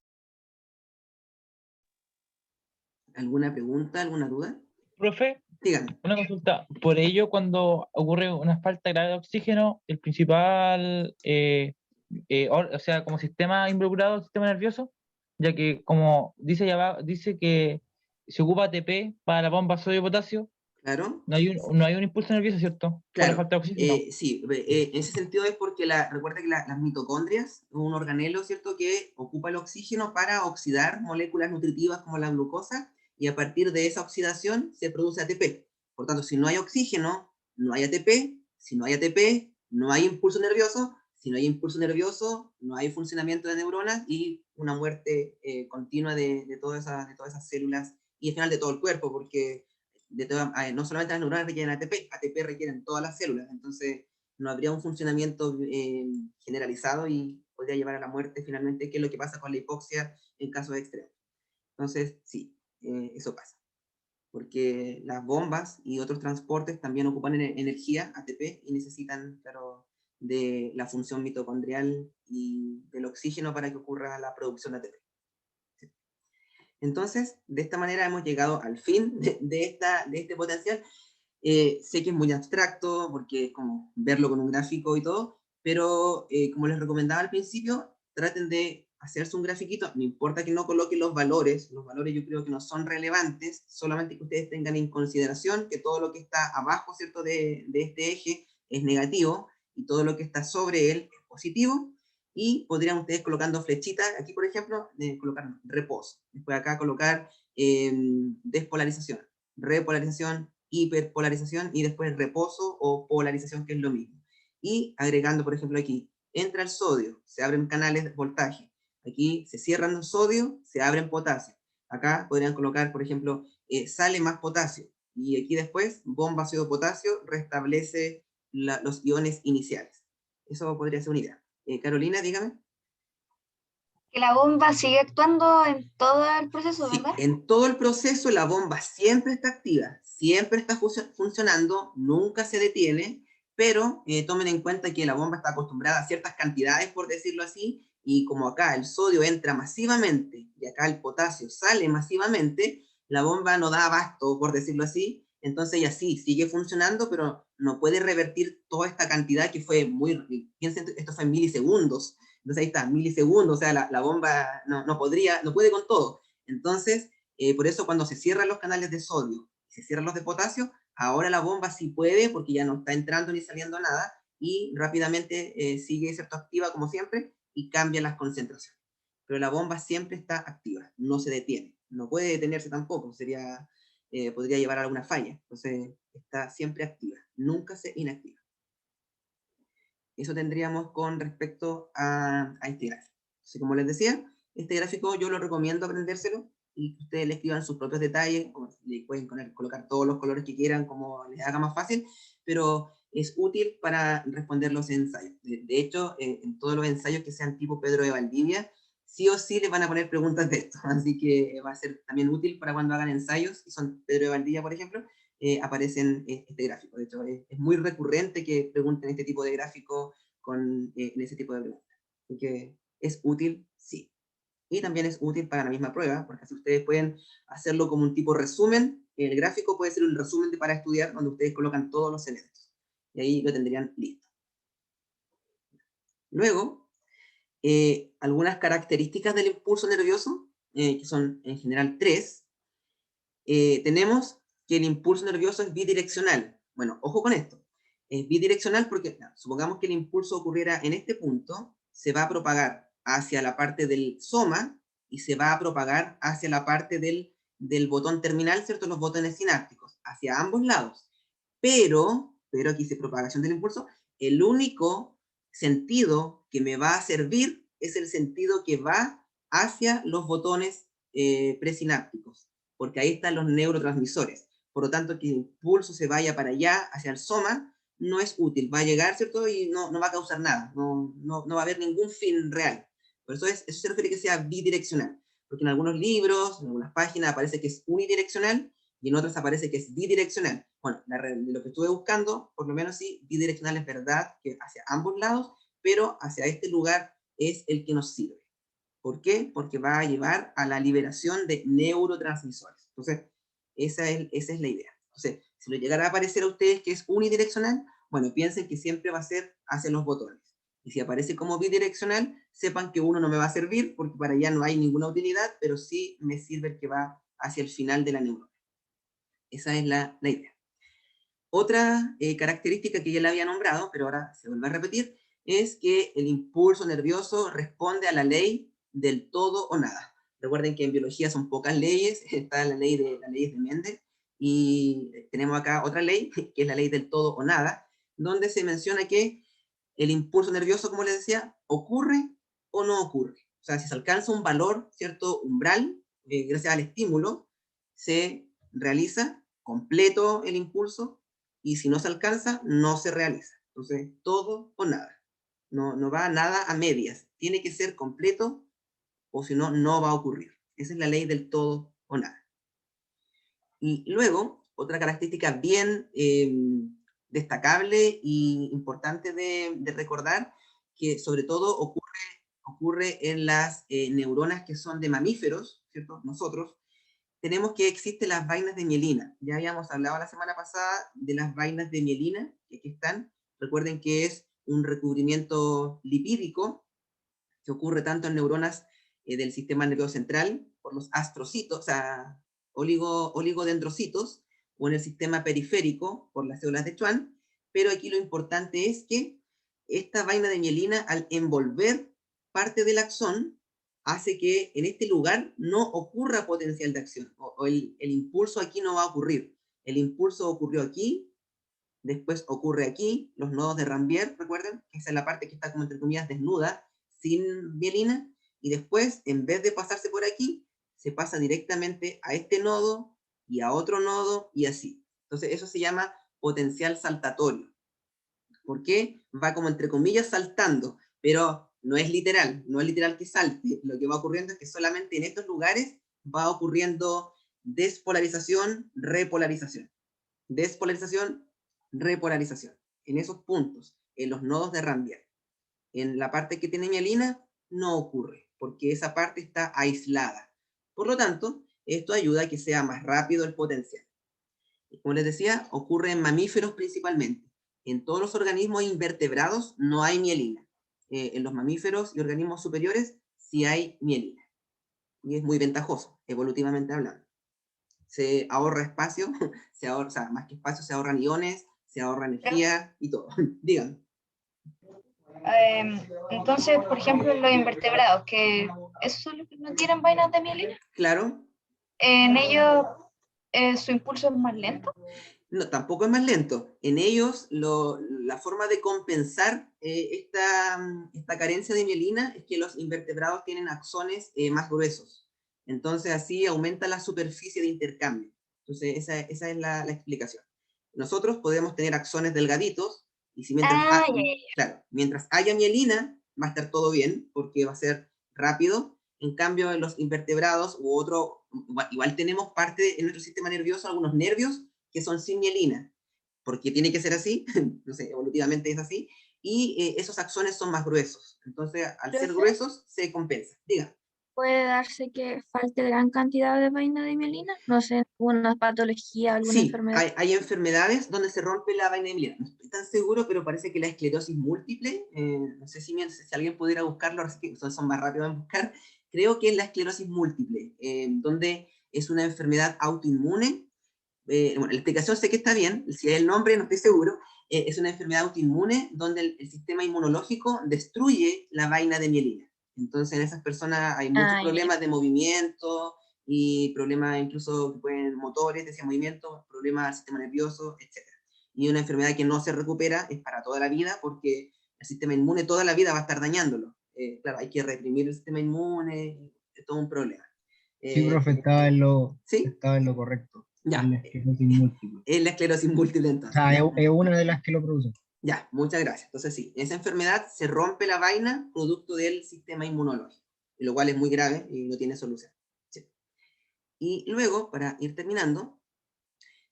¿Alguna pregunta, alguna duda? Profe, Díganme. una consulta. Por ello, cuando ocurre una falta grave de oxígeno, el principal, o sea, como sistema involucrado, el sistema nervioso, ya que como dice que se ocupa ATP para la bomba sodio-potasio, Claro. no hay un impulso nervioso, ¿cierto? Por la falta de oxígeno. Sí, en ese sentido es porque recuerda que las mitocondrias es un organelo, ¿cierto?, que ocupa el oxígeno para oxidar moléculas nutritivas como la glucosa, y a partir de esa oxidación se produce ATP. Por tanto, si no hay oxígeno, no hay ATP, si no hay ATP, no hay impulso nervioso, si no hay impulso nervioso, no hay funcionamiento de neuronas y una muerte continua de todas esas células y al final de todo el cuerpo, porque no solamente las neuronas requieren ATP, ATP requieren todas las células, entonces no habría un funcionamiento generalizado y podría llevar a la muerte finalmente, que es lo que pasa con la hipoxia en casos extremos. Entonces, sí, eso pasa. Porque las bombas y otros transportes también ocupan energía, ATP, y necesitan, claro, de la función mitocondrial y del oxígeno para que ocurra la producción de ATP. Sí. Entonces, de esta manera hemos llegado al fin de este potencial. Sé que es muy abstracto, porque es como verlo con un gráfico y todo, pero como les recomendaba al principio, traten de hacerse un grafiquito, no importa que no coloquen los valores yo creo que no son relevantes, solamente que ustedes tengan en consideración que todo lo que está abajo, ¿cierto?, de este eje es negativo, y todo lo que está sobre él es positivo, y podrían ustedes colocando flechitas, aquí por ejemplo, colocar reposo, después acá colocar despolarización, repolarización, hiperpolarización, y después reposo o polarización, que es lo mismo. Y agregando, por ejemplo, aquí, entra el sodio, se abren canales de voltaje. Aquí se cierran el sodio, se abren potasio. Acá podrían colocar, por ejemplo, sale más potasio. Y aquí después, bomba ácido-potasio, restablece los iones iniciales. Eso podría ser una idea. Carolina, dígame. Que la bomba sigue actuando en todo el proceso, Sí, ¿verdad? en todo el proceso la bomba siempre está activa, siempre está funcionando, nunca se detiene, pero tomen en cuenta que la bomba está acostumbrada a ciertas cantidades, por decirlo así, y como acá el sodio entra masivamente y acá el potasio sale masivamente, la bomba no da abasto, por decirlo así, entonces ya sí, sigue funcionando, pero no puede revertir toda esta cantidad que fue muy, piensen, esto fue en milisegundos. Entonces ahí está, milisegundos, o sea, la bomba no puede con todo. Entonces, por eso cuando se cierran los canales de sodio, se cierran los de potasio, ahora la bomba sí puede, porque ya no está entrando ni saliendo nada, y rápidamente sigue, ¿cierto?, activa como siempre, y cambia las concentraciones. Pero la bomba siempre está activa, no se detiene. No puede detenerse tampoco, podría llevar a alguna falla. Entonces, está siempre activa, nunca se inactiva. Eso tendríamos con respecto a este gráfico. Entonces, como les decía, este gráfico yo lo recomiendo aprendérselo y que ustedes le escriban sus propios detalles, o le pueden colocar todos los colores que quieran, como les haga más fácil, pero es útil para responder los ensayos. De hecho, en todos los ensayos que sean tipo Pedro de Valdivia, sí o sí les van a poner preguntas de esto, así que va a ser también útil para cuando hagan ensayos, si son Pedro de Valdivia, por ejemplo, aparecen este gráfico. De hecho, es muy recurrente que pregunten este tipo de gráfico en ese tipo de preguntas. Así que es útil, sí. Y también es útil para la misma prueba, porque así ustedes pueden hacerlo como un tipo resumen. El gráfico puede ser un resumen para estudiar, donde ustedes colocan todos los elementos. Y ahí lo tendrían listo. Luego, algunas características del impulso nervioso, que son en general 3. Tenemos que el impulso nervioso es bidireccional. Bueno, ojo con esto. Es bidireccional porque, supongamos que el impulso ocurriera en este punto, se va a propagar hacia la parte del soma y se va a propagar hacia la parte del botón terminal, ¿cierto? Los botones sinápticos, hacia ambos lados. Pero aquí dice propagación del impulso, el único sentido que me va a servir es el sentido que va hacia los botones presinápticos, porque ahí están los neurotransmisores. Por lo tanto, que el impulso se vaya para allá, hacia el soma, no es útil. Va a llegar, ¿cierto? Y no va a causar nada. No va a haber ningún fin real. Por eso se refiere que sea bidireccional. Porque en algunos libros, en algunas páginas, aparece que es unidireccional y en otras aparece que es bidireccional. Bueno, lo que estuve buscando, por lo menos sí, bidireccional es verdad, que hacia ambos lados, pero hacia este lugar es el que nos sirve. ¿Por qué? Porque va a llevar a la liberación de neurotransmisores. Entonces, esa es la idea. Entonces, si lo llegara a aparecer a ustedes que es unidireccional, bueno, piensen que siempre va a ser hacia los botones. Y si aparece como bidireccional, sepan que uno no me va a servir, porque para allá no hay ninguna utilidad, pero sí me sirve el que va hacia el final de la neurona. Esa es la idea. Otra característica que ya la había nombrado, pero ahora se vuelve a repetir, es que el impulso nervioso responde a la ley del todo o nada. Recuerden que en biología son pocas leyes, está las leyes de Mendel, y tenemos acá otra ley, que es la ley del todo o nada, donde se menciona que el impulso nervioso, como les decía, ocurre o no ocurre. O sea, si se alcanza un valor, cierto umbral, gracias al estímulo, se realiza completo el impulso, y si no se alcanza, no se realiza. Entonces, todo o nada. No va nada a medias. Tiene que ser completo, o si no, no va a ocurrir. Esa es la ley del todo o nada. Y luego, otra característica bien destacable e importante de recordar, que sobre todo ocurre en las neuronas que son de mamíferos, ¿cierto? Nosotros, tenemos que existen las vainas de mielina. Ya habíamos hablado la semana pasada de las vainas de mielina, que aquí están. Recuerden que es un recubrimiento lipídico que ocurre tanto en neuronas del sistema nervioso central, por los astrocitos, o sea, oligodendrocitos, o en el sistema periférico, por las células de Schwann, pero aquí lo importante es que esta vaina de mielina, al envolver parte del axón, hace que en este lugar no ocurra potencial de acción, o el impulso aquí no va a ocurrir. El impulso ocurrió aquí, después ocurre aquí, los nodos de Ranvier, recuerden, esa es la parte que está como entre comillas desnuda, sin mielina, y después, en vez de pasarse por aquí, se pasa directamente a este nodo, y a otro nodo, y así. Entonces eso se llama potencial saltatorio. ¿Por qué? Va como entre comillas saltando, pero no es literal que salte. Lo que va ocurriendo es que solamente en estos lugares va ocurriendo despolarización, repolarización. Despolarización, repolarización. En esos puntos, en los nodos de Ranvier. En la parte que tiene mielina, no ocurre, porque esa parte está aislada. Por lo tanto, esto ayuda a que sea más rápido el potencial. Y como les decía, ocurre en mamíferos principalmente. En todos los organismos invertebrados no hay mielina. En los mamíferos y organismos superiores sí hay mielina. Y es muy ventajoso, evolutivamente hablando. Se ahorra espacio, o sea, más que espacio, se ahorran iones, se ahorra energía y todo. Díganme. Entonces, por ejemplo, los invertebrados, que esos son los que no tienen vainas de mielina, Claro. en ellos su impulso es más lento. No, tampoco es más lento. En ellos, la forma de compensar esta carencia de mielina es que los invertebrados tienen axones más gruesos. Entonces, así aumenta la superficie de intercambio. Entonces, esa es la explicación. Nosotros podemos tener axones delgaditos, y si claro, mientras haya mielina, va a estar todo bien, porque va a ser rápido. En cambio, en los invertebrados igual tenemos parte en nuestro sistema nervioso, algunos nervios que son sin mielina, porque tiene que ser así, no sé, evolutivamente es así, y esos axones son más gruesos. Entonces, al ser gruesos, se compensa. Diga. ¿Puede darse que falte gran cantidad de vaina de mielina? No sé, alguna patología, alguna enfermedad. Hay enfermedades donde se rompe la vaina de mielina. No estoy tan seguro, pero parece que la esclerosis múltiple, no sé si alguien pudiera buscarlo, así que son más rápidos en buscar, creo que es la esclerosis múltiple, donde es una enfermedad autoinmune. Bueno, la explicación sé que está bien, si hay el nombre no estoy seguro, es una enfermedad autoinmune donde el sistema inmunológico destruye la vaina de mielina. Entonces en esas personas hay muchos problemas de movimiento y problemas incluso que pueden motores, decía movimiento, problemas del sistema nervioso, etc. Y una enfermedad que no se recupera es para toda la vida porque el sistema inmune toda la vida va a estar dañándolo. Claro, hay que reprimir el sistema inmune, es todo un problema. Sí, profe, estaba en lo correcto. Ya. En la esclerosis múltiple. Es la esclerosis múltiple entonces. O sea, es una de las que lo produce. Ya, muchas gracias. Entonces sí, en esa enfermedad se rompe la vaina producto del sistema inmunológico, lo cual es muy grave y no tiene solución. Sí. Y luego, para ir terminando,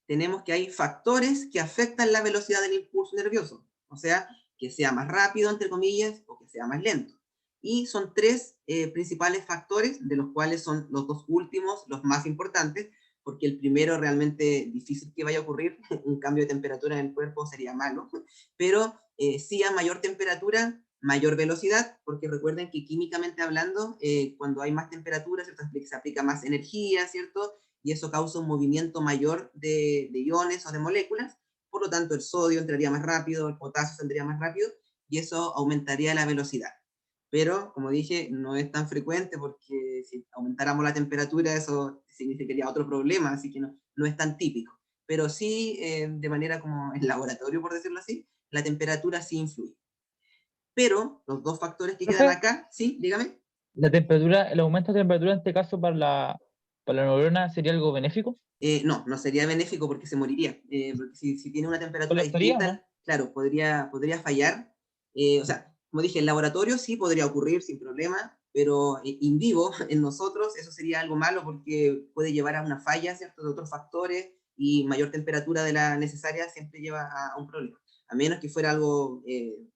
tenemos que hay factores que afectan la velocidad del impulso nervioso, o sea, que sea más rápido, entre comillas, o que sea más lento. Y son tres principales factores, de los cuales son los dos últimos los más importantes, porque el primero realmente difícil que vaya a ocurrir, un cambio de temperatura en el cuerpo sería malo, pero sí a mayor temperatura, mayor velocidad, porque recuerden que químicamente hablando, cuando hay más temperatura, ¿cierto? Se aplica más energía, ¿cierto? Y eso causa un movimiento mayor de iones o de moléculas, por lo tanto el sodio entraría más rápido, el potasio saldría más rápido, y eso aumentaría la velocidad. Pero, como dije, no es tan frecuente porque si aumentáramos la temperatura eso significaría otro problema, así que no es tan típico. Pero sí, de manera como en laboratorio, por decirlo así, la temperatura sí influye. Pero los dos factores que quedan acá, sí, dígame. La temperatura, el aumento de temperatura en este caso para para la neurona sería algo benéfico. No sería benéfico porque se moriría. Porque si tiene una temperatura ¿Colapsaría o distinta, no? claro, podría fallar. O sea, como dije, en laboratorio sí podría ocurrir sin problema, pero in vivo, en nosotros, eso sería algo malo porque puede llevar a una falla, ¿cierto?, de otros factores, y mayor temperatura de la necesaria siempre lleva a un problema. A menos que fuera algo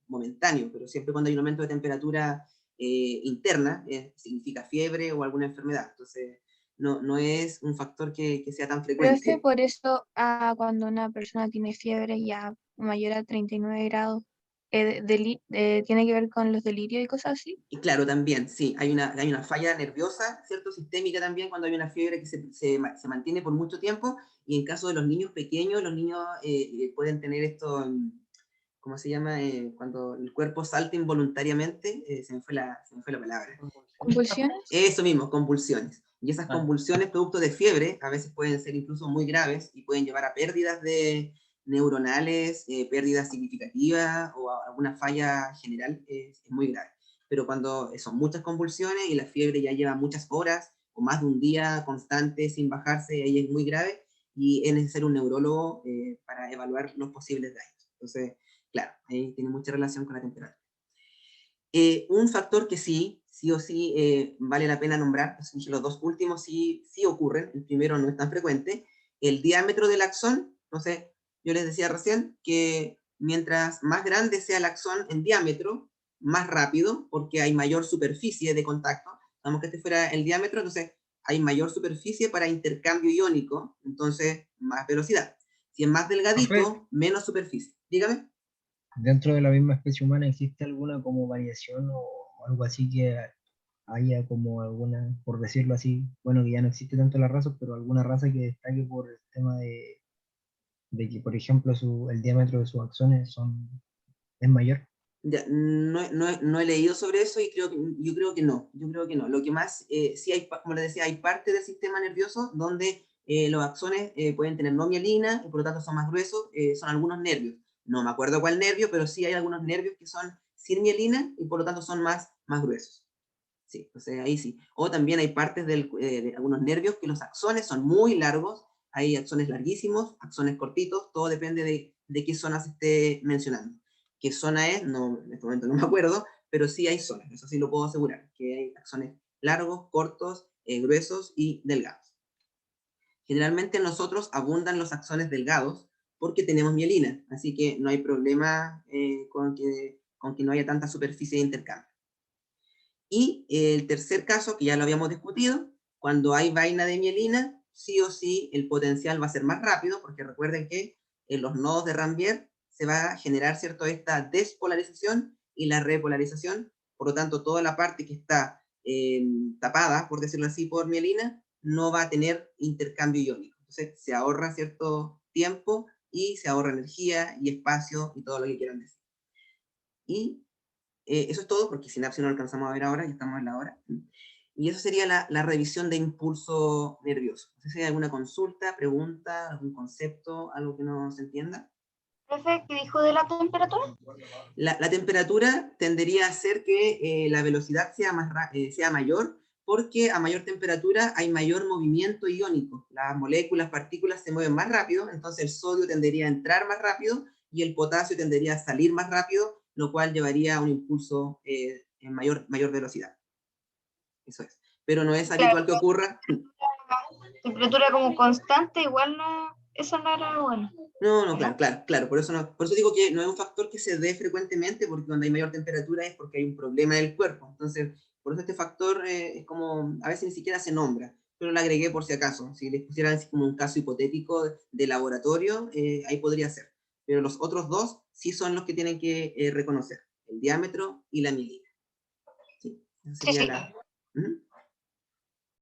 momentáneo, pero siempre cuando hay un aumento de temperatura interna, significa fiebre o alguna enfermedad. Entonces, no es un factor que sea tan Profe, frecuente. por eso cuando una persona tiene fiebre ya mayor a 39 grados, tiene que ver con los delirios y cosas así. Y claro, también, sí, hay una falla nerviosa, ¿cierto? Sistémica también, cuando hay una fiebre que se mantiene por mucho tiempo, y en caso de los niños pequeños, los niños pueden tener esto, ¿cómo se llama? Cuando el cuerpo salta involuntariamente, se me fue la palabra. ¿Convulsiones? Eso mismo, convulsiones. Y esas Ah. convulsiones producto de fiebre a veces pueden ser incluso muy graves y pueden llevar a pérdidas neuronales, pérdidas significativas o a alguna falla general, es muy grave. Pero cuando son muchas convulsiones y la fiebre ya lleva muchas horas o más de un día constante sin bajarse, ahí es muy grave y es necesario un neurólogo para evaluar los posibles daños. Entonces, claro, ahí tiene mucha relación con la temperatura. Un factor que sí o sí vale la pena nombrar, los dos últimos sí ocurren, el primero no es tan frecuente, el diámetro del axón. Entonces, yo les decía recién que mientras más grande sea el axón en diámetro, más rápido, porque hay mayor superficie de contacto. Vamos que este fuera el diámetro, entonces hay mayor superficie para intercambio iónico, entonces más velocidad. Si es más delgadito, menos superficie. Dígame. ¿Dentro de la misma especie humana existe alguna como variación o algo así que haya como alguna, por decirlo así, bueno, que ya no existe tanto la raza, pero alguna raza que destaque por el tema de que, por ejemplo, el diámetro de sus axones es mayor? Ya, no he leído sobre eso y yo creo que no. Lo que más, sí hay, como les decía, hay parte del sistema nervioso donde los axones pueden tener no mielina y por lo tanto son más gruesos, son algunos nervios. No me acuerdo cuál nervio, pero sí hay algunos nervios que son sin mielina y por lo tanto son más gruesos. Sí, entonces ahí sí. O también hay partes de algunos nervios que los axones son muy largos, hay axones larguísimos, axones cortitos, todo depende de qué zona se esté mencionando. ¿Qué zona es? No, en este momento no me acuerdo, pero sí hay zonas, eso sí lo puedo asegurar, que hay axones largos, cortos, gruesos y delgados. Generalmente en nosotros abundan los axones delgados porque tenemos mielina, así que no hay problema con que no haya tanta superficie de intercambio. Y el tercer caso, que ya lo habíamos discutido, cuando hay vaina de mielina, sí o sí el potencial va a ser más rápido, porque recuerden que en los nodos de Ranvier se va a generar, ¿cierto?, esta despolarización y la repolarización. Por lo tanto, toda la parte que está tapada, por decirlo así, por mielina, no va a tener intercambio iónico. Entonces, se ahorra cierto tiempo y se ahorra energía y espacio y todo lo que quieran decir. Y eso es todo, porque sinapsis no lo alcanzamos a ver ahora, ya estamos en la hora. Y eso sería la revisión de impulso nervioso. No sé si hay alguna consulta, pregunta, algún concepto, algo que no se entienda. Profe, ¿qué dijo de la temperatura? La temperatura tendería a ser que la velocidad sea mayor, porque a mayor temperatura hay mayor movimiento iónico. Las moléculas, partículas se mueven más rápido, entonces el sodio tendería a entrar más rápido y el potasio tendería a salir más rápido, lo cual llevaría a un impulso en mayor velocidad. Eso es. Pero no es habitual que ocurra. Temperatura como constante, igual no, eso no era bueno. No, claro. Por eso digo que no es un factor que se dé frecuentemente, porque cuando hay mayor temperatura es porque hay un problema en el cuerpo. Entonces, por eso este factor es como, a veces ni siquiera se nombra, pero lo agregué por si acaso. Si les pusieran así como un caso hipotético de laboratorio, ahí podría ser. Pero los otros dos sí son los que tienen que reconocer, el diámetro y la mielina. Sí, esa sería Sí. la... ¿Mm?